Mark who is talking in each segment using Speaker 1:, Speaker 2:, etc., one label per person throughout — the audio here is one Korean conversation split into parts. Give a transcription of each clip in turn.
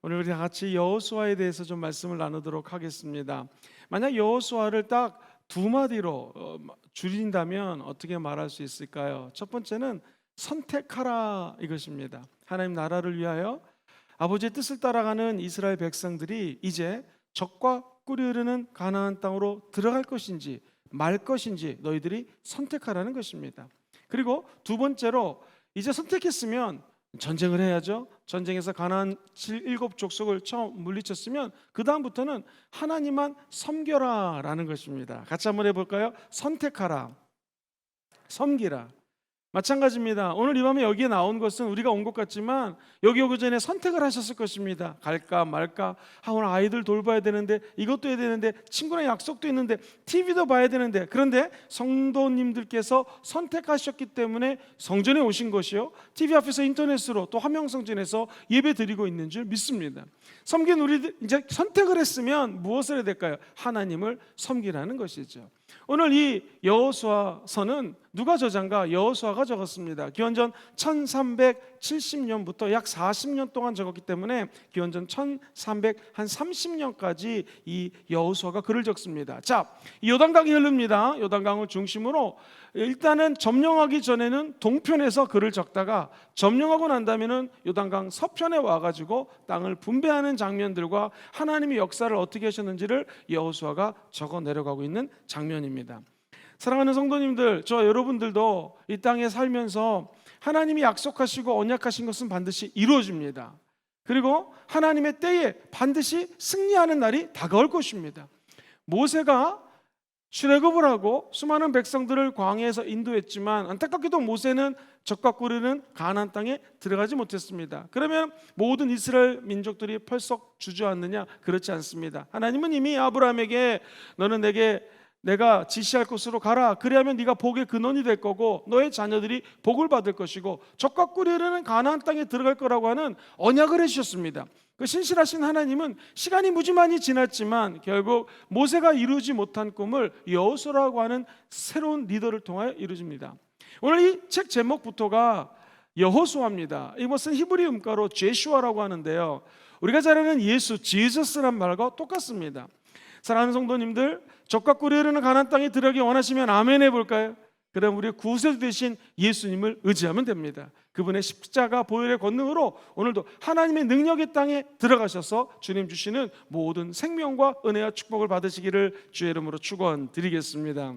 Speaker 1: 오늘 우리 다 같이 여호수아에 대해서 좀 말씀을 나누도록 하겠습니다. 만약 여호수아를 딱 두 마디로 줄인다면 어떻게 말할 수 있을까요? 첫 번째는 선택하라 이것입니다. 하나님 나라를 위하여 아버지의 뜻을 따라가는 이스라엘 백성들이 이제 적과 꿀이 흐르는 가나안 땅으로 들어갈 것인지 말 것인지 너희들이 선택하라는 것입니다. 그리고 두 번째로 이제 선택했으면 전쟁을 해야죠. 전쟁에서 가나안 7 족속을 처음 물리쳤으면 그 다음부터는 하나님만 섬겨라 라는 것입니다. 같이 한번 해볼까요? 선택하라, 섬기라. 마찬가지입니다. 오늘 이 밤에 여기에 나온 것은 우리가 온 것 같지만 여기 오기 전에 선택을 하셨을 것입니다. 갈까 말까, 오늘 아이들 돌봐야 되는데, 이것도 해야 되는데, 친구랑 약속도 있는데, TV도 봐야 되는데, 그런데 성도님들께서 선택하셨기 때문에 성전에 오신 것이요, TV 앞에서 인터넷으로 또 화명성전에서 예배 드리고 있는 줄 믿습니다. 섬긴 우리들 이제 선택을 했으면 무엇을 해야 될까요? 하나님을 섬기라는 것이죠. 오늘 이 여호수아서는 누가 저자인가? 여호수아가 적었습니다. 기원전 1370년부터 약 40년 동안 적었기 때문에 기원전 1330년까지 이 여호수아가 글을 적습니다. 자, 이 요단강이 흐릅니다. 요단강을 중심으로 일단은 점령하기 전에는 동편에서 글을 적다가 점령하고 난 다음에는 요단강 서편에 와가지고 땅을 분배하는 장면들과 하나님의 역사를 어떻게 하셨는지를 여호수아가 적어 내려가고 있는 장면입니다. 사랑하는 성도님들, 저 여러분들도 이 땅에 살면서 하나님이 약속하시고 언약하신 것은 반드시 이루어집니다. 그리고 하나님의 때에 반드시 승리하는 날이 다가올 것입니다. 모세가 출애굽을 하고 수많은 백성들을 광야에서 인도했지만 안타깝게도 모세는 적과 꿀이는 가나안 땅에 들어가지 못했습니다. 그러면 모든 이스라엘 민족들이 펄썩 주저앉느냐? 그렇지 않습니다. 하나님은 이미 아브라함에게 너는 내가 지시할 곳으로 가라. 그리하면 네가 복의 근원이 될 거고 너의 자녀들이 복을 받을 것이고 적과 꿀이 흐르는 가나안 땅에 들어갈 거라고 하는 언약을 해주셨습니다. 그 신실하신 하나님은 시간이 무지만이 지났지만 결국 모세가 이루지 못한 꿈을 여호수아라고 하는 새로운 리더를 통하여 이루어집니다. 오늘 이 책 제목부터가 여호수아입니다. 이것은 히브리 음가로 제슈아라고 하는데요, 우리가 잘 아는 예수, 지저스란 말과 똑같습니다. 사랑하는 성도님들, 적과 꿀이 흐르는 가나안 땅에 들어가기 원하시면 아멘 해볼까요? 그럼 우리 구세주 되신 예수님을 의지하면 됩니다. 그분의 십자가 보혈의 권능으로 오늘도 하나님의 능력의 땅에 들어가셔서 주님 주시는 모든 생명과 은혜와 축복을 받으시기를 주의 이름으로 축원드리겠습니다.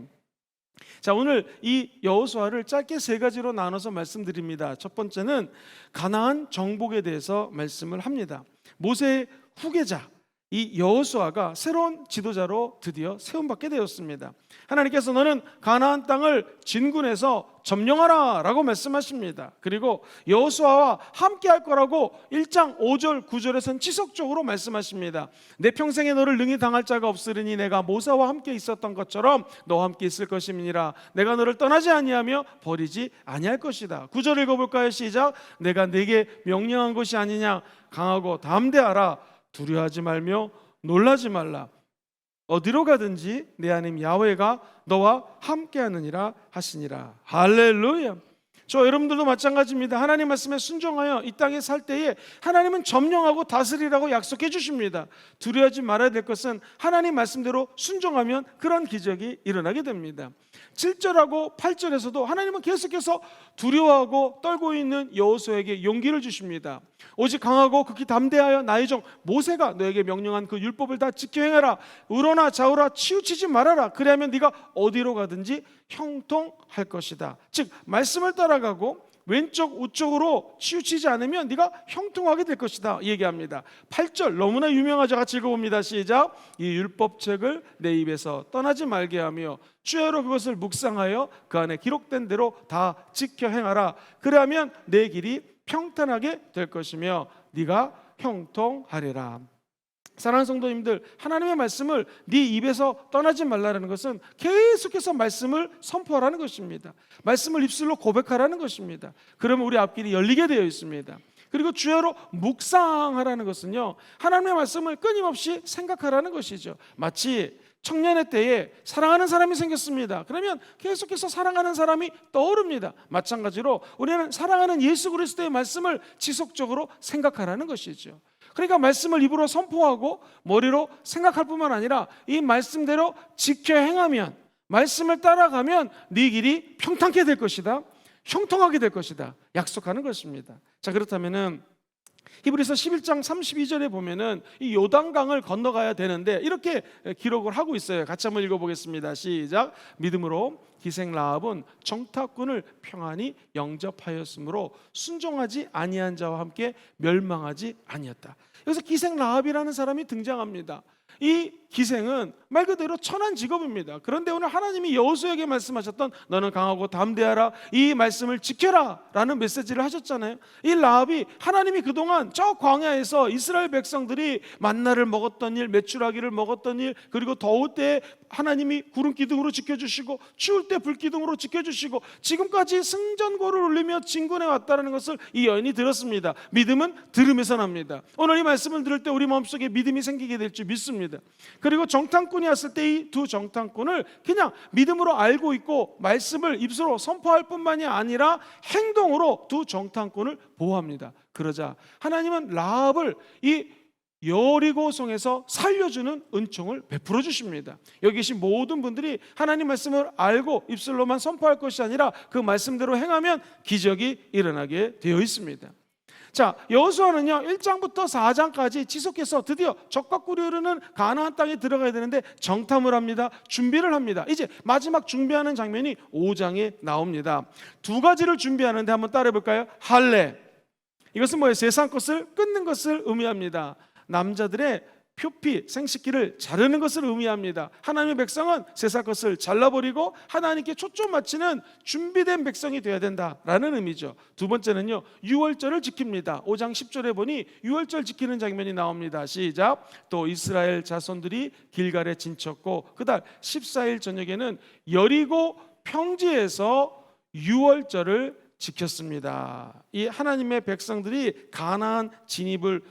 Speaker 1: 자, 오늘 이 여호수아를 짧게 세 가지로 나눠서 말씀드립니다. 첫 번째는 가나안 정복에 대해서 말씀을 합니다. 모세의 후계자 이 여호수아가 새로운 지도자로 드디어 세움받게 되었습니다. 하나님께서 너는 가나안 땅을 진군해서 점령하라 라고 말씀하십니다. 그리고 여호수아와 함께 할 거라고 1장 5절 9절에서는 지속적으로 말씀하십니다. 내 평생에 너를 능히 당할 자가 없으리니 내가 모세와 함께 있었던 것처럼 너와 함께 있을 것임이니라. 내가 너를 떠나지 아니하며 버리지 아니할 것이다. 9절 읽어볼까요? 시작. 내가 네게 명령한 것이 아니냐. 강하고 담대하라. 두려워하지 말며 놀라지 말라. 어디로 가든지 내 하나님 야훼가 너와 함께하느니라 하시니라. 할렐루야. 저 여러분들도 마찬가지입니다. 하나님 말씀에 순종하여 이 땅에 살 때에 하나님은 점령하고 다스리라고 약속해 주십니다. 두려워하지 말아야 될 것은 하나님 말씀대로 순종하면 그런 기적이 일어나게 됩니다. 7절하고 8절에서도 하나님은 계속해서 두려워하고 떨고 있는 여호수아에게 용기를 주십니다. 오직 강하고 극히 담대하여 나의 종 모세가 너에게 명령한 그 율법을 다 지켜 행하라. 우러나 좌우라 치우치지 말아라. 그리하면 네가 어디로 가든지 형통할 것이다. 즉 말씀을 따라가고 왼쪽 우쪽으로 치우치지 않으면 네가 형통하게 될 것이다 얘기합니다. 8절 너무나 유명하죠. 같이 읽어봅니다. 시작. 이 율법책을 내 입에서 떠나지 말게 하며 주야로 그것을 묵상하여 그 안에 기록된 대로 다 지켜 행하라. 그러면 내 길이 평탄하게 될 것이며 네가 형통하리라. 사랑하는 성도님들, 하나님의 말씀을 네 입에서 떠나지 말라는 것은 계속해서 말씀을 선포하라는 것입니다. 말씀을 입술로 고백하라는 것입니다. 그러면 우리 앞길이 열리게 되어 있습니다. 그리고 주야로 묵상하라는 것은요, 하나님의 말씀을 끊임없이 생각하라는 것이죠. 마치 청년의 때에 사랑하는 사람이 생겼습니다. 그러면 계속해서 사랑하는 사람이 떠오릅니다. 마찬가지로 우리는 사랑하는 예수 그리스도의 말씀을 지속적으로 생각하라는 것이죠. 그러니까 말씀을 입으로 선포하고 머리로 생각할 뿐만 아니라 이 말씀대로 지켜 행하면, 말씀을 따라가면 네 길이 평탄케 될 것이다, 형통하게 될 것이다 약속하는 것입니다. 자, 그렇다면은 히브리서 11장 32절에 보면은 이 요단강을 건너가야 되는데 이렇게 기록을 하고 있어요. 같이 한번 읽어보겠습니다. 시작. 믿음으로 기생 라합은 정탐꾼을 평안히 영접하였으므로 순종하지 아니한 자와 함께 멸망하지 아니었다. 여기서 기생 라합이라는 사람이 등장합니다. 이 기생은 말 그대로 천한 직업입니다. 그런데 오늘 하나님이 여호수아에게 말씀하셨던 너는 강하고 담대하라, 이 말씀을 지켜라 라는 메시지를 하셨잖아요. 이 라합이 하나님이 그동안 저 광야에서 이스라엘 백성들이 만나를 먹었던 일, 메추라기를 먹었던 일, 그리고 더울 때 하나님이 구름 기둥으로 지켜주시고 추울 때 불 기둥으로 지켜주시고 지금까지 승전고를 울리며 진군해 왔다는 것을 이 여인이 들었습니다. 믿음은 들음에서 납니다. 오늘 이 말씀을 들을 때 우리 마음속에 믿음이 생기게 될 줄 믿습니다. 그리고 정탐꾼이 왔을 때 이 두 정탐꾼을 그냥 믿음으로 알고 있고 말씀을 입술로 선포할 뿐만이 아니라 행동으로 두 정탐꾼을 보호합니다. 그러자 하나님은 라합을 이 여리고성에서 살려주는 은총을 베풀어 주십니다. 여기 계신 모든 분들이 하나님 말씀을 알고 입술로만 선포할 것이 아니라 그 말씀대로 행하면 기적이 일어나게 되어 있습니다. 자, 여호수아는요 1장부터 4장까지 지속해서 드디어 적과 꿀이 흐르는 가나안 땅에 들어가야 되는데 정탐을 합니다. 준비를 합니다. 이제 마지막 준비하는 장면이 5장에 나옵니다. 두 가지를 준비하는데 한번 따라해 볼까요? 할례, 이것은 뭐예요? 세상 것을 끊는 것을 의미합니다. 남자들의 표피, 생식기를 자르는 것을 의미합니다. 하나님의 백성은 세상 것을 잘라버리고 하나님께 초점 맞추는 준비된 백성이 되어야 된다라는 의미죠. 두 번째는요 유월절을 지킵니다. 5장 10절에 보니 유월절 지키는 장면이 나옵니다. 시작. 또 이스라엘 자손들이 길갈에 진쳤고 그달 14일 저녁에는 여리고 평지에서 유월절을 지켰습니다. 이 하나님의 백성들이 가나안 진입을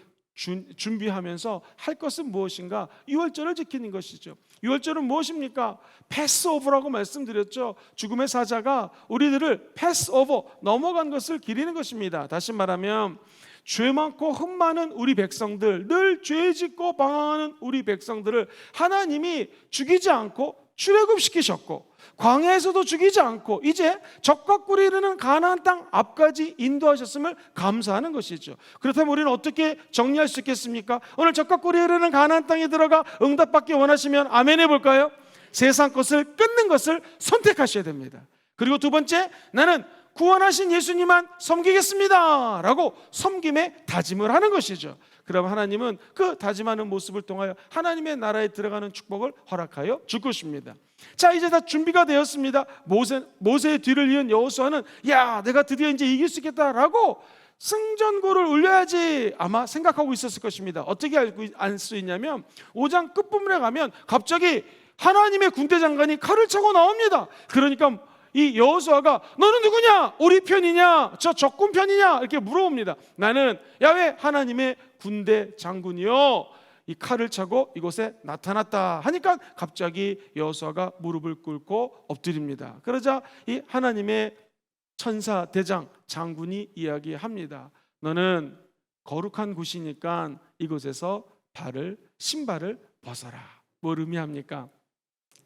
Speaker 1: 준비하면서 할 것은 무엇인가? 유월절을 지키는 것이죠. 유월절은 무엇입니까? 패스오버라고 말씀드렸죠. 죽음의 사자가 우리들을 패스오버, 넘어간 것을 기리는 것입니다. 다시 말하면 죄 많고 흠 많은 우리 백성들, 늘 죄 짓고 방황하는 우리 백성들을 하나님이 죽이지 않고 출애굽시키셨고 광야에서도 죽이지 않고 이제 적과 꿀이 흐르는 가나안 땅 앞까지 인도하셨음을 감사하는 것이죠. 그렇다면 우리는 어떻게 정리할 수 있겠습니까? 오늘 적과 꿀이 흐르는 가나안 땅에 들어가 응답받기 원하시면 아멘 해볼까요? 세상 것을 끊는 것을 선택하셔야 됩니다. 그리고 두 번째, 나는 구원하신 예수님만 섬기겠습니다 라고 섬김에 다짐을 하는 것이죠. 그럼 하나님은 그 다짐하는 모습을 통하여 하나님의 나라에 들어가는 축복을 허락하여 줄 것입니다. 자, 이제 다 준비가 되었습니다. 모세의 뒤를 이은 여호수아는 야, 내가 드디어 이제 이길 수 있겠다라고 승전고를 울려야지 아마 생각하고 있었을 것입니다. 어떻게 알 수 있냐면 5장 끝부분에 가면 갑자기 하나님의 군대 장관이 칼을 차고 나옵니다. 그러니까 이 여호수아가 너는 누구냐? 우리 편이냐? 저 적군 편이냐? 이렇게 물어봅니다. 나는 야훼 하나님의 군대 장군이요, 이 칼을 차고 이곳에 나타났다 하니까 갑자기 여호수아가 무릎을 꿇고 엎드립니다. 그러자 이 하나님의 천사 대장 장군이 이야기합니다. 너는 거룩한 곳이니까 이곳에서 신발을 벗어라. 뭘 의미합니까?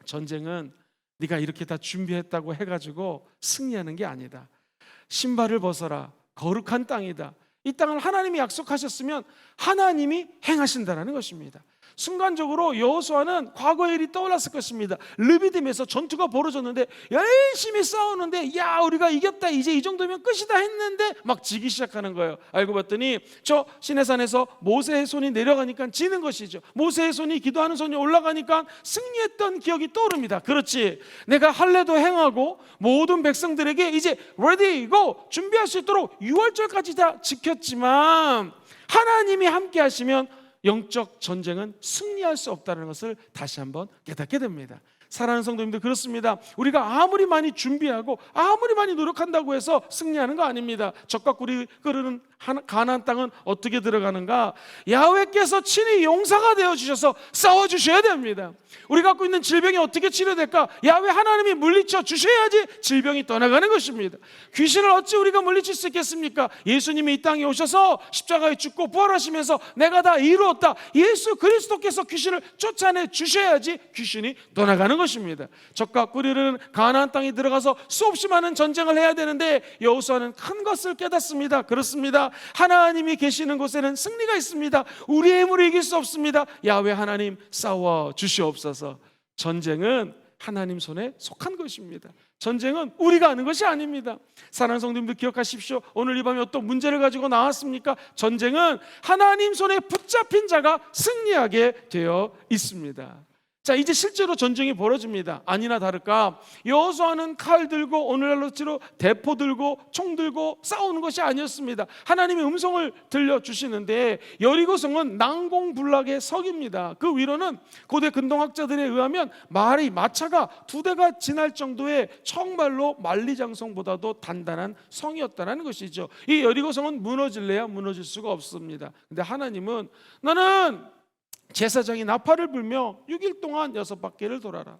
Speaker 1: 전쟁은 네가 이렇게 다 준비했다고 해가지고 승리하는 게 아니다. 신발을 벗어라. 거룩한 땅이다. 이 땅을 하나님이 약속하셨으면 하나님이 행하신다는 것입니다. 순간적으로 여호수아는 과거의 일이 떠올랐을 것입니다. 르비딤에서 전투가 벌어졌는데 열심히 싸우는데 야, 우리가 이겼다, 이제 이 정도면 끝이다 했는데 막 지기 시작하는 거예요. 알고 봤더니 저 시내산에서 모세의 손이 내려가니까 지는 것이죠. 모세의 손이, 기도하는 손이 올라가니까 승리했던 기억이 떠오릅니다. 그렇지, 내가 할례도 행하고 모든 백성들에게 이제 ready go 준비할 수 있도록 6월절까지 다 지켰지만 하나님이 함께 하시면 영적 전쟁은 승리할 수 없다는 것을 다시 한번 깨닫게 됩니다. 사랑하는 성도님들, 그렇습니다. 우리가 아무리 많이 준비하고 아무리 많이 노력한다고 해서 승리하는 거 아닙니다. 적과 꿀이 흐르는 가나안 땅은 어떻게 들어가는가? 야훼께서 친히 용사가 되어 주셔서 싸워 주셔야 됩니다. 우리 갖고 있는 질병이 어떻게 치료될까? 야훼 하나님이 물리쳐 주셔야지 질병이 떠나가는 것입니다. 귀신을 어찌 우리가 물리칠 수 있겠습니까? 예수님이 이 땅에 오셔서 십자가에 죽고 부활하시면서 내가 다 이루었다, 예수 그리스도께서 귀신을 쫓아내 주셔야지 귀신이 떠나가는 것입니다. 적과 꿀이는 가나안 땅에 들어가서 수없이 많은 전쟁을 해야 되는데 여호수아는 큰 것을 깨닫습니다. 그렇습니다. 하나님이 계시는 곳에는 승리가 있습니다. 우리의 힘으로 이길 수 없습니다. 야훼 하나님 싸워 주시옵소서. 전쟁은 하나님 손에 속한 것입니다. 전쟁은 우리가 하는 것이 아닙니다. 사랑하는 성도님들, 기억하십시오. 오늘 이 밤에 어떤 문제를 가지고 나왔습니까? 전쟁은 하나님 손에 붙잡힌 자가 승리하게 되어 있습니다. 자, 이제 실제로 전쟁이 벌어집니다. 아니나 다를까 여호수아는 칼 들고 오늘날로치로 대포 들고 총 들고 싸우는 것이 아니었습니다. 하나님의 음성을 들려주시는데 여리고성은 난공불락의 성입니다. 그 위로는 고대 근동학자들에 의하면 마차가 2대가 지날 정도의 정말로 만리장성보다도 단단한 성이었다는 것이죠. 이 여리고성은 무너질래야 무너질 수가 없습니다. 근데 하나님은 나는 제사장이 나팔을 불며 6일 동안 6바퀴를 돌아라.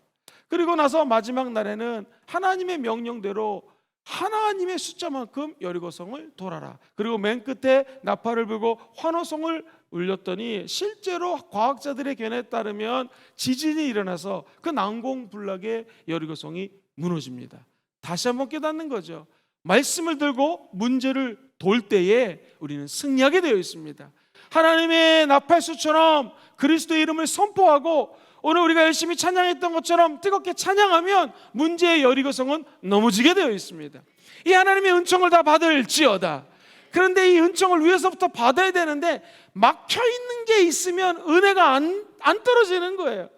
Speaker 1: 그리고 나서 마지막 날에는 하나님의 명령대로 하나님의 숫자만큼 여리고성을 돌아라. 그리고 맨 끝에 나팔을 불고 환호성을 울렸더니 실제로 과학자들의 견해에 따르면 지진이 일어나서 그 난공불락의 여리고성이 무너집니다. 다시 한번 깨닫는 거죠. 말씀을 들고 문제를 돌 때에 우리는 승리하게 되어 있습니다. 하나님의 나팔수처럼 그리스도의 이름을 선포하고 오늘 우리가 열심히 찬양했던 것처럼 뜨겁게 찬양하면 문제의 여리고성은 넘어지게 되어 있습니다. 이 하나님의 은총을 다 받을지어다. 그런데 이 은총을 위에서부터 받아야 되는데 막혀있는 게 있으면 은혜가 안 떨어지는 거예요.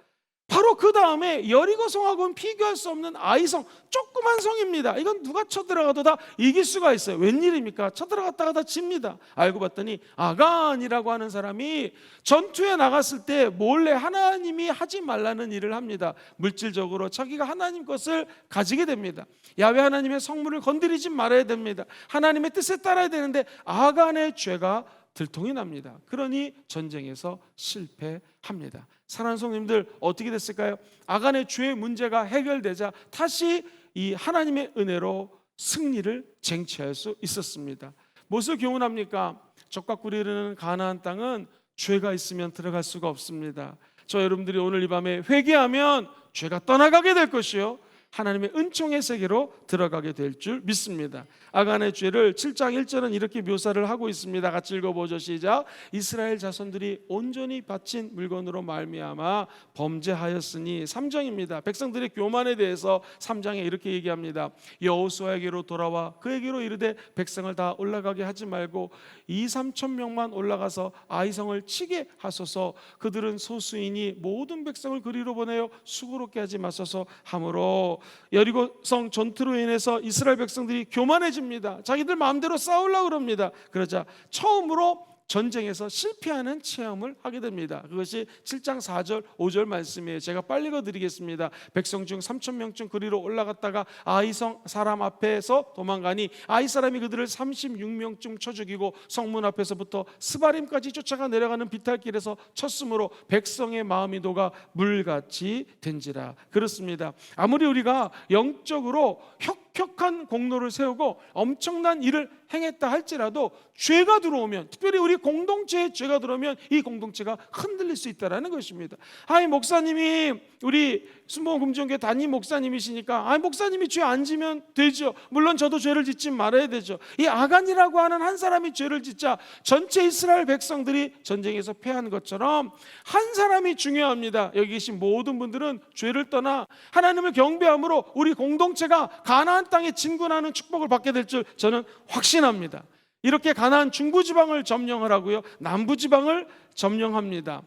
Speaker 1: 바로 그 다음에 여리고성하고는 비교할 수 없는 아이성, 조그만 성입니다. 이건 누가 쳐들어가도 다 이길 수가 있어요. 웬일입니까? 쳐들어갔다가 다 집니다. 알고 봤더니 아간이라고 하는 사람이 전투에 나갔을 때 몰래 하나님이 하지 말라는 일을 합니다. 물질적으로 자기가 하나님 것을 가지게 됩니다. 야훼 하나님의 성물을 건드리지 말아야 됩니다. 하나님의 뜻에 따라야 되는데 아간의 죄가 들통이 납니다. 그러니 전쟁에서 실패합니다. 사랑하는 성도님들, 어떻게 됐을까요? 아간의 죄의 문제가 해결되자 다시 이 하나님의 은혜로 승리를 쟁취할 수 있었습니다. 무엇을 교훈합니까? 적과 꿀이 흐르는 가나안 땅은 죄가 있으면 들어갈 수가 없습니다. 저 여러분들이 오늘 이 밤에 회개하면 죄가 떠나가게 될 것이요, 하나님의 은총의 세계로 들어가게 될 줄 믿습니다. 아간의 죄를 7장 1절은 이렇게 묘사를 하고 있습니다. 같이 읽어보죠. 시작. 이스라엘 자손들이 온전히 바친 물건으로 말미암아 범죄하였으니. 3장입니다. 백성들의 교만에 대해서 3장에 이렇게 얘기합니다. 여호수아에게로 돌아와 그에게로 이르되 백성을 다 올라가게 하지 말고 2-3천 명만 올라가서 아이성을 치게 하소서. 그들은 소수이니 모든 백성을 그리로 보내어 수고롭게 하지 마소서 하므로 여리고성 전투로 인해서 이스라엘 백성들이 교만해집니다. 자기들 마음대로 싸우려고 그럽니다. 그러자 처음으로 전쟁에서 실패하는 체험을 하게 됩니다. 그것이 7장 4절 5절 말씀이에요. 제가 빨리 읽어드리겠습니다. 백성 중 3천 명쯤 그리로 올라갔다가 아이성 사람 앞에서 도망가니 아이 사람이 그들을 36명쯤 쳐 죽이고 성문 앞에서부터 스바림까지 쫓아가 내려가는 비탈길에서 쳤으므로 백성의 마음이 녹아 물같이 된지라. 그렇습니다. 아무리 우리가 영적으로 혁혁한 공로를 세우고 엄청난 일을 행했다 할지라도 죄가 들어오면, 특별히 우리 공동체에 죄가 들어오면 이 공동체가 흔들릴 수 있다는 것입니다. 아니, 목사님이 우리 순복음금지교회 담임 목사님이시니까 아니, 목사님이 죄 안 지면 되죠. 물론 저도 죄를 짓지 말아야 되죠. 이 아간이라고 하는 한 사람이 죄를 짓자 전체 이스라엘 백성들이 전쟁에서 패한 것처럼 한 사람이 중요합니다. 여기 계신 모든 분들은 죄를 떠나 하나님을 경배함으로 우리 공동체가 가나안 땅에 진군하는 축복을 받게 될 줄 저는 확신합니다. 이렇게 가나안 중부지방을 점령을 하고요, 남부지방을 점령합니다.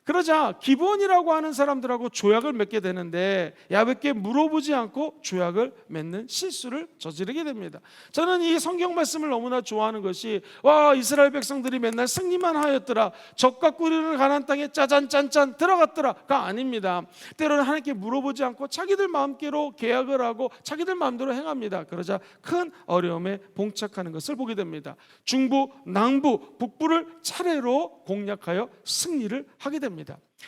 Speaker 1: 그러자 기브온이라고 하는 사람들하고 조약을 맺게 되는데 야훼께 물어보지 않고 조약을 맺는 실수를 저지르게 됩니다. 저는 이 성경 말씀을 너무나 좋아하는 것이 이스라엘 백성들이 맨날 승리만 하였더라, 적과 꿀이는 가나안 땅에 짜잔짠짠 들어갔더라가 아닙니다. 때로는 하나님께 물어보지 않고 자기들 마음대로 계약을 하고 자기들 마음대로 행합니다. 그러자 큰 어려움에 봉착하는 것을 보게 됩니다. 중부, 남부, 북부를 차례로 공략하여 승리를 하게 됩니다.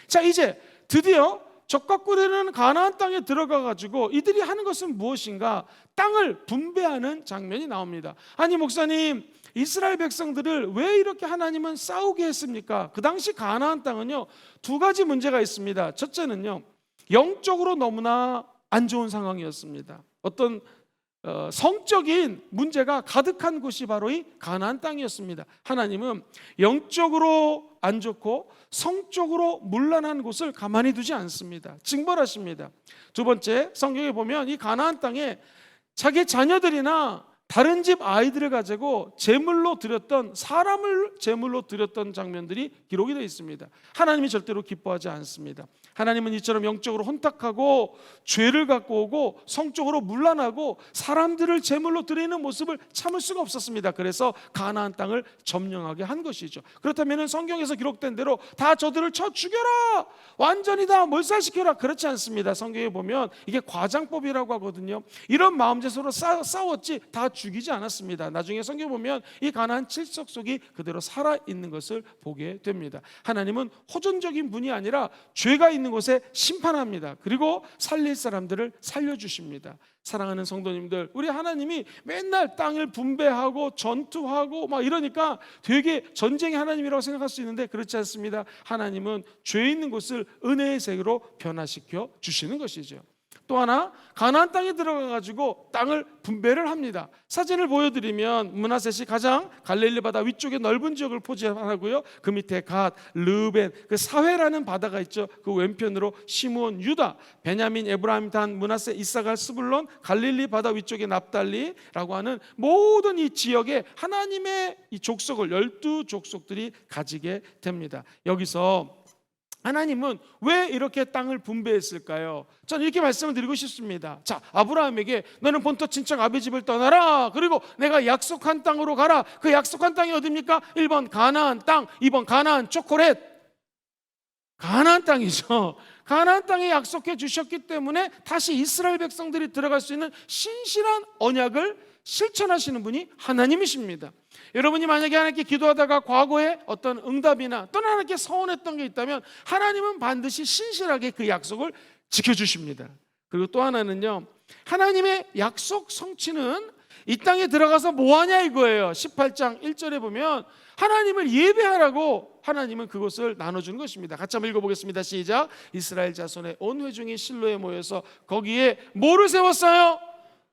Speaker 1: 자, 이제 드디어 적과 꿀이는 가나안 땅에 들어가 가지고 이들이 하는 것은 무엇인가? 땅을 분배하는 장면이 나옵니다. 아니 목사님, 이스라엘 백성들을 왜 이렇게 하나님은 싸우게 했습니까? 그 당시 가나안 땅은요, 두 가지 문제가 있습니다. 첫째는요, 영적으로 너무나 안 좋은 상황이었습니다. 어떤 성적인 문제가 가득한 곳이 바로 이 가나안 땅이었습니다. 하나님은 영적으로 안 좋고 성적으로 문란한 곳을 가만히 두지 않습니다. 징벌하십니다. 두 번째, 성경에 보면 이 가나안 땅에 자기 자녀들이나 다른 집 아이들을 가지고 제물로 드렸던, 사람을 제물로 드렸던 장면들이 기록이 되어 있습니다. 하나님이 절대로 기뻐하지 않습니다. 하나님은 이처럼 영적으로 혼탁하고 죄를 갖고 오고 성적으로 문란하고 사람들을 제물로 드리는 모습을 참을 수가 없었습니다. 그래서 가나안 땅을 점령하게 한 것이죠. 그렇다면 성경에서 기록된 대로 다 저들을 쳐 죽여라, 완전히 다 몰살시켜라, 그렇지 않습니다. 성경에 보면 이게 과장법이라고 하거든요. 이런 마음제 서로 싸웠지 다 죽이지 않았습니다. 나중에 성경 보면 이 가나안 칠석속이 그대로 살아있는 것을 보게 됩니다. 하나님은 호전적인 분이 아니라 죄가 있는 곳에 심판합니다. 그리고 살릴 사람들을 살려주십니다. 사랑하는 성도님들, 우리 하나님이 맨날 땅을 분배하고 전투하고 막 이러니까 되게 전쟁의 하나님이라고 생각할 수 있는데 그렇지 않습니다. 하나님은 죄 있는 곳을 은혜의 세계로 변화시켜 주시는 것이죠. 또 하나, 가나안 땅에 들어가 가지고 땅을 분배를 합니다. 사진을 보여드리면 므낫셋이 가장 갈릴리 바다 위쪽에 넓은 지역을 포지하고요, 그 밑에 갓, 르벤, 그 사회라는 바다가 있죠. 그 왼편으로 시므온, 유다, 베냐민, 에브라임, 단, 므낫셋, 이사갈, 스불론, 갈릴리 바다 위쪽에 납달리라고 하는 모든 이 지역에 하나님의 이 족속을 12족속들이 가지게 됩니다. 여기서 하나님은 왜 이렇게 땅을 분배했을까요? 저는 이렇게 말씀을 드리고 싶습니다. 자, 아브라함에게 너는 본토 친척 아비 집을 떠나라, 그리고 내가 약속한 땅으로 가라. 그 약속한 땅이 어디입니까? 1번 가나안 땅, 2번 가나안 초콜릿, 가나안 땅이죠. 가나안 땅에 약속해 주셨기 때문에 다시 이스라엘 백성들이 들어갈 수 있는 신실한 언약을 실천하시는 분이 하나님이십니다. 여러분이 만약에 하나님께 기도하다가 과거에 어떤 응답이나 또는 하나님께 서운했던 게 있다면 하나님은 반드시 신실하게 그 약속을 지켜주십니다. 그리고 또 하나는요, 하나님의 약속 성취는 이 땅에 들어가서 뭐하냐 이거예요. 18장 1절에 보면 하나님을 예배하라고 하나님은 그것을 나눠주는 것입니다. 같이 한번 읽어보겠습니다. 시작. 이스라엘 자손의 온 회중이 실로에 모여서 거기에 뭐를 세웠어요?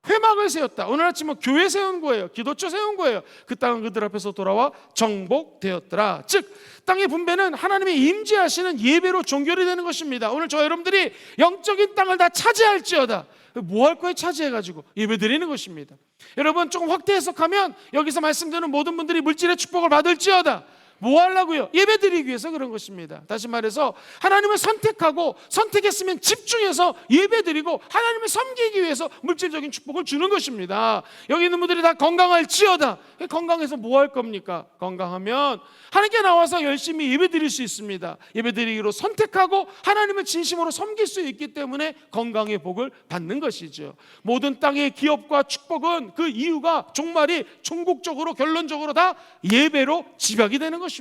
Speaker 1: 회막을 세웠다. 오늘 아침 교회 세운 거예요. 기도처 세운 거예요. 그 땅은 그들 앞에서 돌아와 정복되었더라. 즉 땅의 분배는 하나님의 임재하시는 예배로 종결이 되는 것입니다. 오늘 저 여러분들이 영적인 땅을 다 차지할지어다. 뭐 할 거에 차지해가지고 예배 드리는 것입니다. 여러분 조금 확대 해석하면 여기서 말씀드리는 모든 분들이 물질의 축복을 받을지어다. 뭐 하려고요? 예배 드리기 위해서 그런 것입니다. 다시 말해서 하나님을 선택하고 선택했으면 집중해서 예배 드리고 하나님을 섬기기 위해서 물질적인 축복을 주는 것입니다. 여기 있는 분들이 다 건강할지어다. 건강해서 뭐 할 겁니까? 건강하면 하나님께 나와서 열심히 예배 드릴 수 있습니다. 예배 드리기로 선택하고 하나님을 진심으로 섬길 수 있기 때문에 건강의 복을 받는 것이죠. 모든 땅의 기업과 축복은 그 이유가 종말이 종국적으로 결론적으로 다 예배로 집약이 되는 것입니다.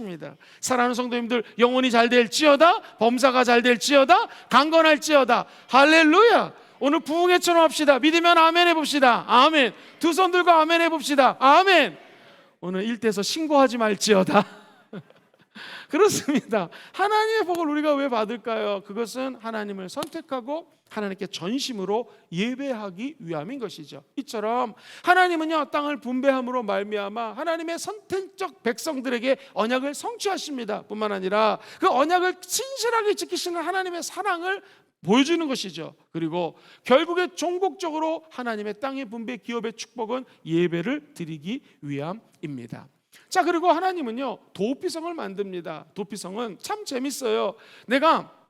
Speaker 1: 사랑하는 성도님들, 영혼이 잘 될지어다, 범사가 잘 될지어다, 강건할지어다. 할렐루야. 오늘 부흥회처럼 합시다. 믿으면 아멘 해봅시다. 아멘. 두 손 들고 아멘 해봅시다. 아멘. 오늘 일대에서 신고하지 말지어다. 그렇습니다. 하나님의 복을 우리가 왜 받을까요? 그것은 하나님을 선택하고 하나님께 전심으로 예배하기 위함인 것이죠. 이처럼 하나님은요, 땅을 분배함으로 말미암아 하나님의 선택적 백성들에게 언약을 성취하십니다. 뿐만 아니라 그 언약을 신실하게 지키시는 하나님의 사랑을 보여주는 것이죠. 그리고 결국에 종국적으로 하나님의 땅의 분배 기업의 축복은 예배를 드리기 위함입니다. 자, 그리고 하나님은요 도피성을 만듭니다. 도피성은 참 재밌어요. 내가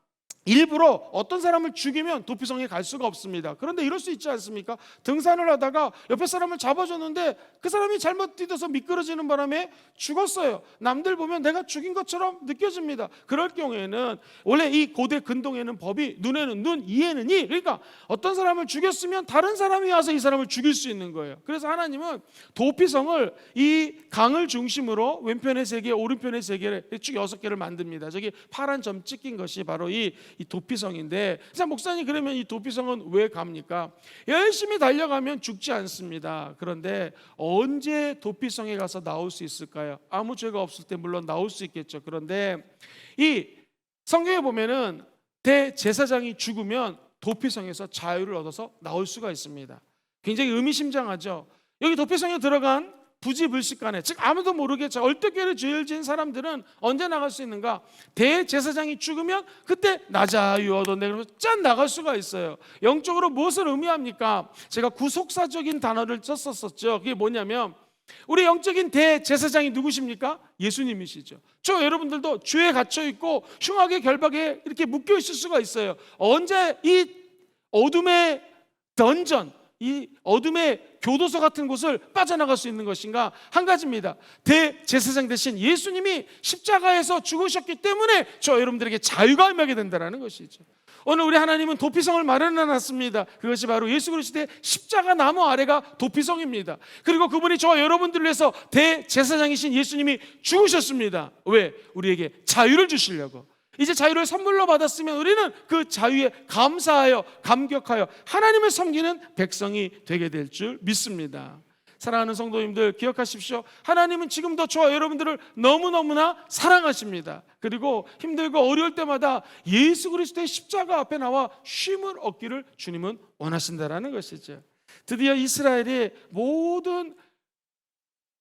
Speaker 1: 일부러 어떤 사람을 죽이면 도피성에 갈 수가 없습니다. 그런데 이럴 수 있지 않습니까? 등산을 하다가 옆에 사람을 잡아줬는데 그 사람이 잘못 뛰어서 미끄러지는 바람에 죽었어요. 남들 보면 내가 죽인 것처럼 느껴집니다. 그럴 경우에는 원래 이 고대 근동에는 법이 눈에는 눈, 이에는 이, 그러니까 어떤 사람을 죽였으면 다른 사람이 와서 이 사람을 죽일 수 있는 거예요. 그래서 하나님은 도피성을 이 강을 중심으로 왼편에 3개, 오른편에 3개, 쭉 6개를 만듭니다. 저기 파란 점 찍힌 것이 바로 이 도피성인데, 자, 목사님 그러면 이 도피성은 왜 갑니까? 열심히 달려가면 죽지 않습니다. 그런데 언제 도피성에 가서 나올 수 있을까요? 아무 죄가 없을 때 물론 나올 수 있겠죠. 그런데 이 성경에 보면은 대제사장이 죽으면 도피성에서 자유를 얻어서 나올 수가 있습니다. 굉장히 의미심장하죠. 여기 도피성에 들어간 부지불식간에, 즉 아무도 모르게 얼떨결에 죄를 지은 사람들은 언제 나갈 수 있는가? 대제사장이 죽으면 그때 나 자유 얻었네 그러면서 짠 나갈 수가 있어요. 영적으로 무엇을 의미합니까? 제가 구속사적인 단어를 썼었죠. 그게 뭐냐면 우리 영적인 대제사장이 누구십니까? 예수님이시죠. 저 여러분들도 죄에 갇혀 있고 흉악의 결박에 이렇게 묶여 있을 수가 있어요. 언제 이 어둠의 던전, 이 어둠의 교도소 같은 곳을 빠져나갈 수 있는 것인가? 한 가지입니다. 대제사장 대신 예수님이 십자가에서 죽으셨기 때문에 저 여러분들에게 자유가 임하게 된다는 것이죠. 오늘 우리 하나님은 도피성을 마련해 놨습니다. 그것이 바로 예수 그리스도의 십자가 나무 아래가 도피성입니다. 그리고 그분이 저와 여러분들을 위해서 대제사장이신 예수님이 죽으셨습니다. 왜? 우리에게 자유를 주시려고. 이제 자유를 선물로 받았으면 우리는 그 자유에 감사하여 감격하여 하나님을 섬기는 백성이 되게 될 줄 믿습니다. 사랑하는 성도님들 기억하십시오. 하나님은 지금도 저와 여러분들을 너무너무나 사랑하십니다. 그리고 힘들고 어려울 때마다 예수 그리스도의 십자가 앞에 나와 쉼을 얻기를 주님은 원하신다라는 것이죠. 드디어 이스라엘의 모든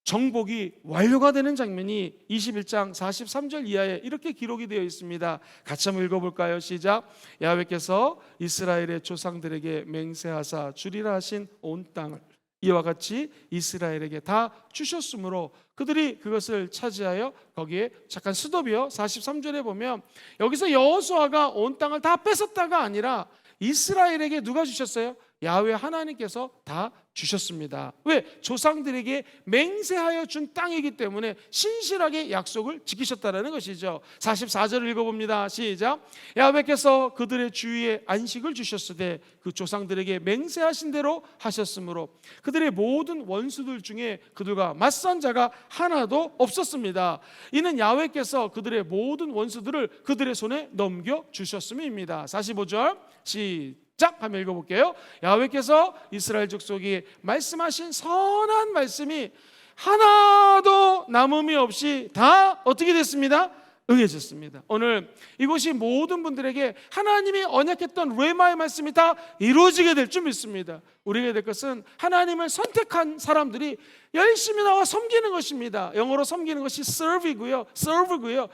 Speaker 1: 정복이 완료가 되는 장면이 21장 43절 이하에 이렇게 기록이 되어 있습니다. 같이 한번 읽어볼까요? 시작. 야훼께서 이스라엘의 조상들에게 맹세하사 주리라 하신 온 땅을 이와 같이 이스라엘에게 다 주셨으므로 그들이 그것을 차지하여, 거기에 잠깐 스톱이요. 43절에 보면 여기서 여호수아가 온 땅을 다 뺏었다가 아니라 이스라엘에게 누가 주셨어요? 야훼 하나님께서 다 주셨습니다. 왜? 조상들에게 맹세하여 준 땅이기 때문에 신실하게 약속을 지키셨다는 것이죠. 44절을 읽어봅니다. 시작. 야훼께서 그들의 주위에 안식을 주셨으되 그 조상들에게 맹세하신 대로 하셨으므로 그들의 모든 원수들 중에 그들과 맞선 자가 하나도 없었습니다. 이는 야훼께서 그들의 모든 원수들을 그들의 손에 넘겨주셨음입니다. 45절 시작 한번 읽어볼게요. 야훼께서 이스라엘 족속이 말씀하신 선한 말씀이 하나도 남음이 없이 다 어떻게 됐습니다? 응해졌습니다. 오늘 이곳이 모든 분들에게 하나님이 언약했던 레마의 말씀이 다 이루어지게 될 줄 믿습니다. 우리에게 될 것은 하나님을 선택한 사람들이 열심히 나와 섬기는 것입니다. 영어로 섬기는 것이 serve고요.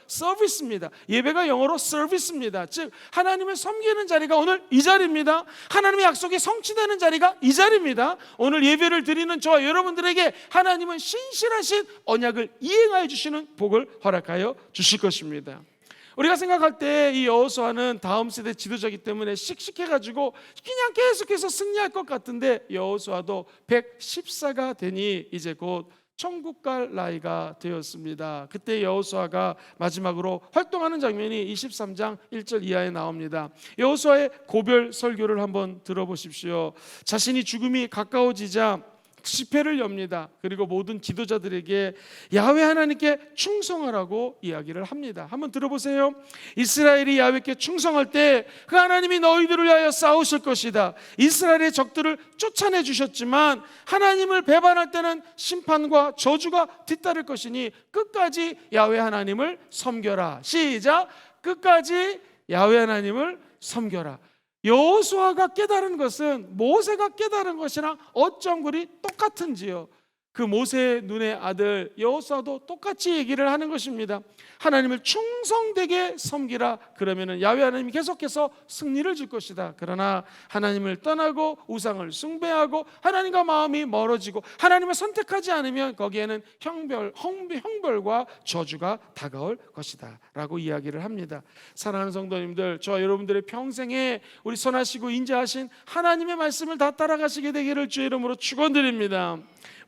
Speaker 1: 서비스입니다. 예배가 영어로 service입니다. 즉 하나님을 섬기는 자리가 오늘 이 자리입니다. 하나님의 약속이 성취되는 자리가 이 자리입니다. 오늘 예배를 드리는 저와 여러분들에게 하나님은 신실하신 언약을 이행하여 주시는 복을 허락하여 주실 것입니다. 우리가 생각할 때 이 여호수아는 다음 세대 지도자이기 때문에 씩씩해가지고 그냥 계속해서 승리할 것 같은데 여호수아도 114가 되니 이제 곧 천국 갈 나이가 되었습니다. 그때 여호수아가 마지막으로 활동하는 장면이 23장 1절 이하에 나옵니다. 여호수아의 고별 설교를 한번 들어보십시오. 자신이 죽음이 가까워지자 집회를 엽니다. 그리고 모든 지도자들에게 야훼 하나님께 충성하라고 이야기를 합니다. 한번 들어보세요. 이스라엘이 야훼께 충성할 때 그 하나님이 너희들을 위하여 싸우실 것이다. 이스라엘의 적들을 쫓아내 주셨지만 하나님을 배반할 때는 심판과 저주가 뒤따를 것이니 끝까지 야훼 하나님을 섬겨라. 시작. 끝까지 야훼 하나님을 섬겨라. 여호수아가 깨달은 것은 모세가 깨달은 것이랑 어쩜 그리 똑같은지요. 그 모세의 눈의 아들 여호수아도 똑같이 얘기를 하는 것입니다. 하나님을 충성되게 섬기라. 그러면은 야훼 하나님이 계속해서 승리를 줄 것이다. 그러나 하나님을 떠나고 우상을 숭배하고 하나님과 마음이 멀어지고 하나님을 선택하지 않으면 거기에는 형벌과 저주가 다가올 것이다 라고 이야기를 합니다. 사랑하는 성도님들, 저와 여러분들의 평생에 우리 선하시고 인자하신 하나님의 말씀을 다 따라가시게 되기를 주의 이름으로 축원드립니다.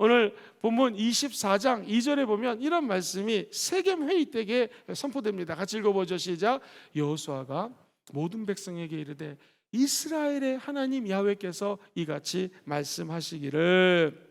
Speaker 1: 오늘 본문 24장 2절에 보면 이런 말씀이 세겜 회의 때에 선포됩니다. 같이 읽어보죠. 시작. 여호수아가 모든 백성에게 이르되 이스라엘의 하나님 야훼께서 이같이 말씀하시기를.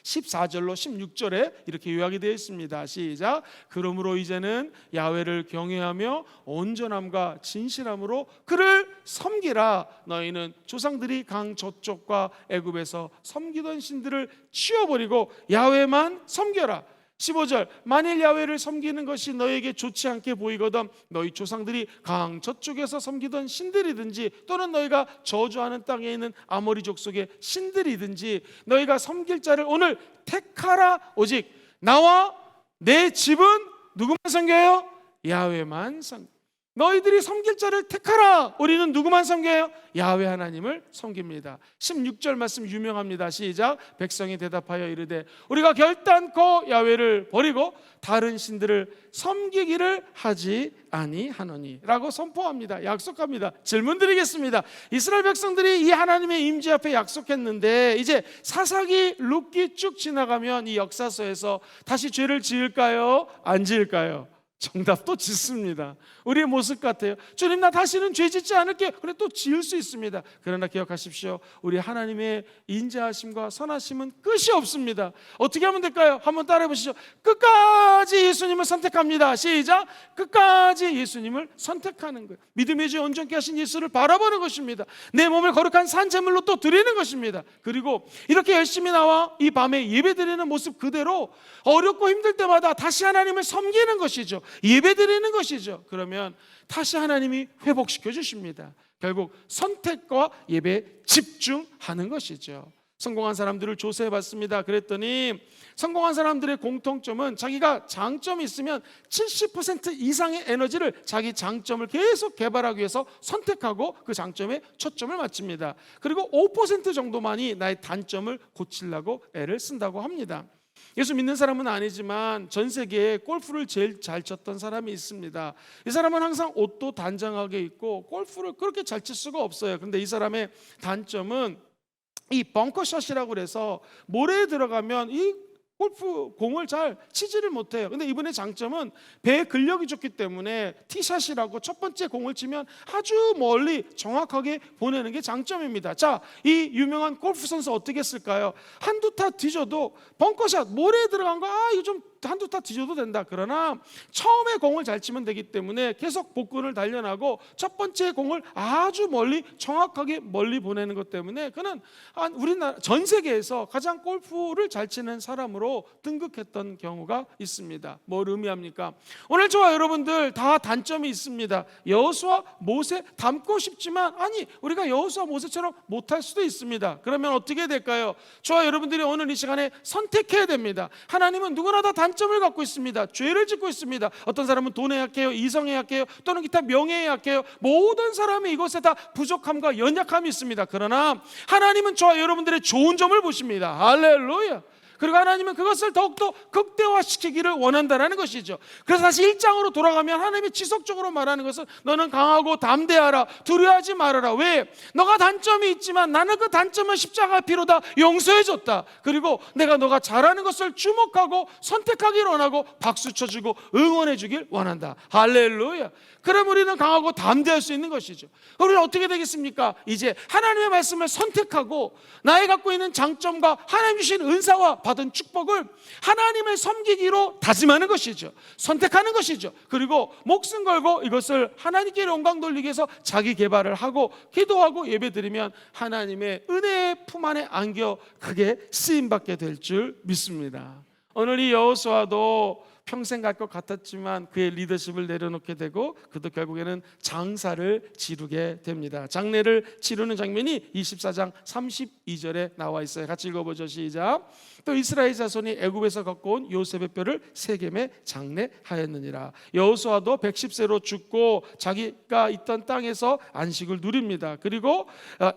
Speaker 1: 14절로 16절에 이렇게 요약이 되어 있습니다. 시작. 그러므로 이제는 야훼를 경외하며 온전함과 진실함으로 그를 섬기라. 너희는 조상들이 강 저쪽과 애굽에서 섬기던 신들을 치워버리고 야훼만 섬겨라. 15절. 만일 야훼를 섬기는 것이 너에게 좋지 않게 보이거든 너희 조상들이 강 저쪽에서 섬기던 신들이든지 또는 너희가 저주하는 땅에 있는 아모리 족속의 신들이든지 너희가 섬길 자를 오늘 택하라. 오직 나와 내 집은 누구만 섬겨요? 야훼만 섬겨. 너희들이 섬길 자를 택하라. 우리는 누구만 섬겨요? 야훼 하나님을 섬깁니다. 16절 말씀 유명합니다. 시작. 백성이 대답하여 이르되 우리가 결단코 야훼를 버리고 다른 신들을 섬기기를 하지 아니하노니 라고 선포합니다. 약속합니다. 질문 드리겠습니다. 이스라엘 백성들이 이 하나님의 임재 앞에 약속했는데 이제 사사기 룻기 쭉 지나가면 이 역사서에서 다시 죄를 지을까요? 안 지을까요? 정답도 짓습니다. 우리의 모습 같아요. 주님, 나 다시는 죄 짓지 않을게요. 그래, 또 지을 수 있습니다. 그러나 기억하십시오. 우리 하나님의 인자하심과 선하심은 끝이 없습니다. 어떻게 하면 될까요? 한번 따라해 보시죠. 끝까지 예수님을 선택합니다. 시작. 끝까지 예수님을 선택하는 거예요. 믿음의 주 온전케 하신 예수를 바라보는 것입니다. 내 몸을 거룩한 산제물로 또 드리는 것입니다. 그리고 이렇게 열심히 나와 이 밤에 예배 드리는 모습 그대로 어렵고 힘들 때마다 다시 하나님을 섬기는 것이죠. 예배 드리는 것이죠. 그러면 다시 하나님이 회복시켜 주십니다. 결국 선택과 예배에 집중하는 것이죠. 성공한 사람들을 조사해 봤습니다. 그랬더니 성공한 사람들의 공통점은 자기가 장점이 있으면 70% 이상의 에너지를 자기 장점을 계속 개발하기 위해서 선택하고 그 장점에 초점을 맞춥니다. 그리고 5% 정도만이 나의 단점을 고치려고 애를 쓴다고 합니다. 예수 믿는 사람은 아니지만 전 세계에 골프를 제일 잘 쳤던 사람이 있습니다. 이 사람은 항상 옷도 단정하게 입고 골프를 그렇게 잘 칠 수가 없어요. 그런데 이 사람의 단점은 이 벙커샷이라고 그래서 모래에 들어가면 이 골프 공을 잘 치지를 못해요. 근데 이분의 장점은 배에 근력이 좋기 때문에 티샷이라고 첫 번째 공을 치면 아주 멀리 정확하게 보내는 게 장점입니다. 자, 이 유명한 골프 선수 어떻게 했을까요? 한두 타 뒤져도 벙커샷 모래에 들어간 거 이거 좀 한두 타 뒤져도 된다. 그러나 처음에 공을 잘 치면 되기 때문에 계속 복근을 단련하고 첫 번째 공을 아주 멀리 정확하게 멀리 보내는 것 때문에 그는 우리나라 전 세계에서 가장 골프를 잘 치는 사람으로 등극했던 경우가 있습니다. 뭘 의미합니까? 오늘 저와 여러분들 다 단점이 있습니다. 여호수아, 모세 닮고 싶지만 아니 우리가 여호수아, 모세처럼 못할 수도 있습니다. 그러면 어떻게 될까요? 저와 여러분들이 오늘 이 시간에 선택해야 됩니다. 하나님은 누구나 다 단점을 갖고 있습니다. 죄를 짓고 있습니다. 어떤 사람은 돈에 약해요, 이성에 약해요, 또는 기타 명예에 약해요. 모든 사람이 이것에 다 부족함과 연약함이 있습니다. 그러나 하나님은 저와 여러분들의 좋은 점을 보십니다. 할렐루야. 그리고 하나님은 그것을 더욱더 극대화시키기를 원한다는 것이죠. 그래서 다시 1장으로 돌아가면 하나님이 지속적으로 말하는 것은 너는 강하고 담대하라, 두려워하지 말아라. 왜? 너가 단점이 있지만 나는 그 단점을 십자가 피로 다 용서해줬다. 그리고 내가 너가 잘하는 것을 주목하고 선택하기를 원하고 박수 쳐주고 응원해주길 원한다. 할렐루야. 그럼 우리는 강하고 담대할 수 있는 것이죠. 우리는 어떻게 되겠습니까? 이제 하나님의 말씀을 선택하고 나의 갖고 있는 장점과 하나님 주신 은사와 받은 축복을 하나님을 섬기기로 다짐하는 것이죠. 선택하는 것이죠. 그리고 목숨 걸고 이것을 하나님께 영광 돌리기 위해서 자기 개발을 하고 기도하고 예배드리면 하나님의 은혜의 품 안에 안겨 크게 쓰임받게 될 줄 믿습니다. 오늘 이 여호수아도 평생 갈 것 같았지만 그의 리더십을 내려놓게 되고 그도 결국에는 장사를 지르게 됩니다. 장례를 치르는 장면이 24장 32절에 나와 있어요. 같이 읽어보죠. 시작. 또 이스라엘 자손이 애굽에서 갖고 온 요셉의 뼈를 세겜에 장례하였느니라. 여호수아도 110세로 죽고 자기가 있던 땅에서 안식을 누립니다. 그리고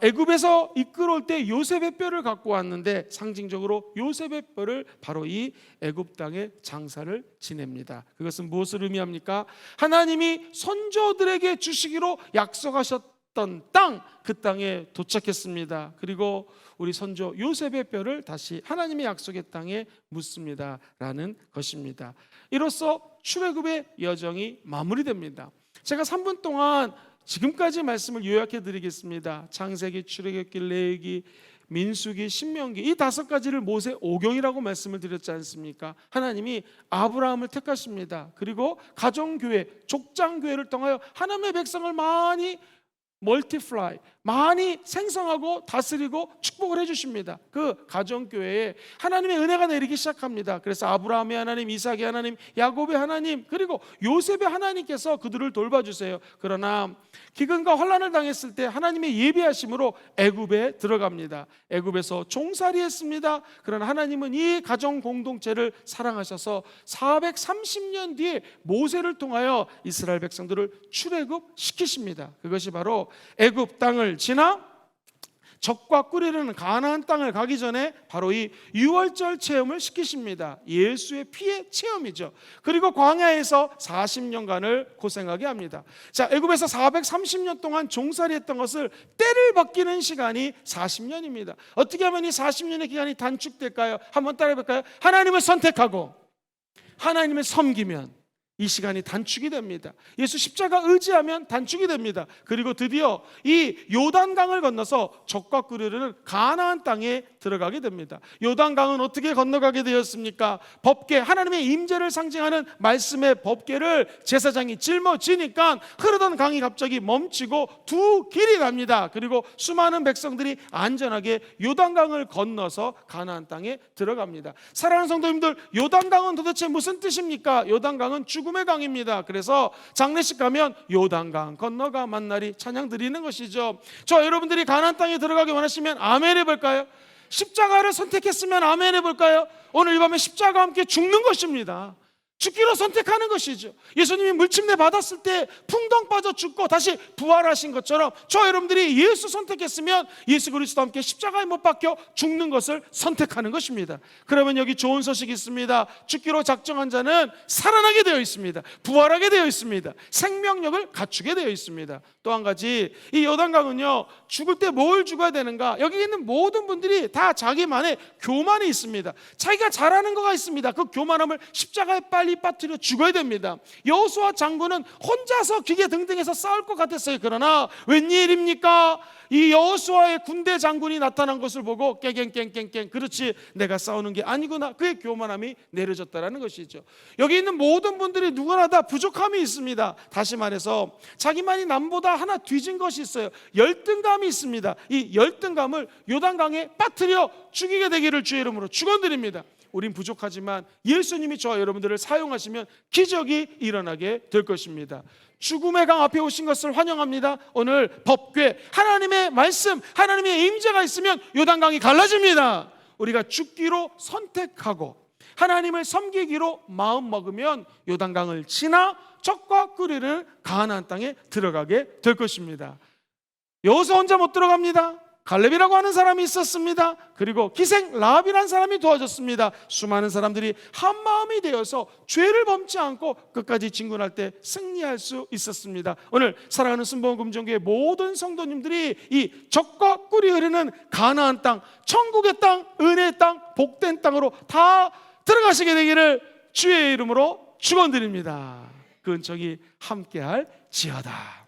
Speaker 1: 애굽에서 이끌어올 때 요셉의 뼈를 갖고 왔는데 상징적으로 요셉의 뼈를 바로 이 애굽 땅에 장사를 지냅니다. 그것은 무엇을 의미합니까? 하나님이 선조들에게 주시기로 약속하셨던 땅, 그 땅에 도착했습니다. 그리고 우리 선조 요셉의 뼈를 다시 하나님의 약속의 땅에 묻습니다 라는 것입니다. 이로써 출애굽의 여정이 마무리됩니다. 제가 3분 동안 지금까지 말씀을 요약해 드리겠습니다. 창세기, 출애굽기, 레위기, 민수기, 신명기, 이 5가지를 모세 오경이라고 말씀을 드렸지 않습니까? 하나님이 아브라함을 택하십니다. 그리고 가정교회, 족장교회를 통하여 하나님의 백성을 많이 많이 생성하고 다스리고 축복을 해주십니다. 그 가정교회에 하나님의 은혜가 내리기 시작합니다. 그래서 아브라함의 하나님, 이삭의 하나님, 야곱의 하나님, 그리고 요셉의 하나님께서 그들을 돌봐주세요. 그러나 기근과 환난을 당했을 때 하나님의 예비하심으로 애굽에 들어갑니다. 애굽에서 종살이했습니다. 그러나 하나님은 이 가정 공동체를 사랑하셔서 430년 뒤에 모세를 통하여 이스라엘 백성들을 출애굽시키십니다. 그것이 바로 애굽 땅을 지나 적과 꿀이르는 가나안 땅을 가기 전에 바로 이 유월절 체험을 시키십니다. 예수의 피의 체험이죠. 그리고 광야에서 40년간을 고생하게 합니다. 자, 애굽에서 430년 동안 종살이했던 것을 때를 벗기는 시간이 40년입니다. 어떻게 하면 이 40년의 기간이 단축될까요? 한번 따라해 볼까요? 하나님을 선택하고 하나님을 섬기면 이 시간이 단축이 됩니다. 예수 십자가 의지하면 단축이 됩니다. 그리고 드디어 이 요단강을 건너서 적과 꿀이르는 가나안 땅에 들어가게 됩니다. 요단강은 어떻게 건너가게 되었습니까? 법궤, 하나님의 임재를 상징하는 말씀의 법궤를 제사장이 짊어지니까 흐르던 강이 갑자기 멈추고 두 길이 납니다. 그리고 수많은 백성들이 안전하게 요단강을 건너서 가나안 땅에 들어갑니다. 사랑하는 성도님들, 요단강은 도대체 무슨 뜻입니까? 요단강은 죽음의 강입니다. 그래서 장례식 가면 요단강 건너가 만나리 찬양 드리는 것이죠. 저 여러분들이 가나안 땅에 들어가기 원하시면 아멘 해볼까요? 십자가를 선택했으면 아멘 해볼까요? 오늘 이 밤에 십자가와 함께 죽는 것입니다. 죽기로 선택하는 것이죠. 예수님이 물침내 받았을 때 풍덩 빠져 죽고 다시 부활하신 것처럼 저 여러분들이 예수 선택했으면 예수 그리스도와 함께 십자가에 못 박혀 죽는 것을 선택하는 것입니다. 그러면 여기 좋은 소식이 있습니다. 죽기로 작정한 자는 살아나게 되어 있습니다. 부활하게 되어 있습니다. 생명력을 갖추게 되어 있습니다. 또 한 가지, 이 요단강은요, 죽을 때 뭘 죽어야 되는가? 여기 있는 모든 분들이 다 자기만의 교만이 있습니다. 자기가 잘하는 거가 있습니다. 그 교만함을 십자가에 빨리 빠뜨려 죽어야 됩니다. 여호수아 장군은 혼자서 기계등등해서 싸울 것 같았어요. 그러나 웬일입니까? 이 여호수아의 군대 장군이 나타난 것을 보고 깽깽깽깽깽, 그렇지 내가 싸우는 게 아니구나, 그의 교만함이 내려졌다라는 것이죠. 여기 있는 모든 분들이 누구나 다 부족함이 있습니다. 다시 말해서 자기만이 남보다 하나 뒤진 것이 있어요. 열등감이 있습니다. 이 열등감을 요단강에 빠뜨려 죽이게 되기를 주의 이름으로 축원드립니다. 우린 부족하지만 예수님이 저와 여러분들을 사용하시면 기적이 일어나게 될 것입니다. 죽음의 강 앞에 오신 것을 환영합니다. 오늘 법궤, 하나님의 말씀, 하나님의 임재가 있으면 요단강이 갈라집니다. 우리가 죽기로 선택하고 하나님을 섬기기로 마음 먹으면 요단강을 지나 적과 꿀이르는 가나안 땅에 들어가게 될 것입니다. 여호수아 혼자 못 들어갑니다. 갈렙이라고 하는 사람이 있었습니다. 그리고 기생 라합이라는 사람이 도와줬습니다. 수많은 사람들이 한 마음이 되어서 죄를 범치 않고 끝까지 진군할 때 승리할 수 있었습니다. 오늘 사랑하는 순복음 금정교회 모든 성도님들이 이 적과 꿀이 흐르는 가나안 땅, 천국의 땅, 은혜의 땅, 복된 땅으로 다 들어가시게 되기를 주의 이름으로 축원드립니다. 그 은총이 함께할 지어다.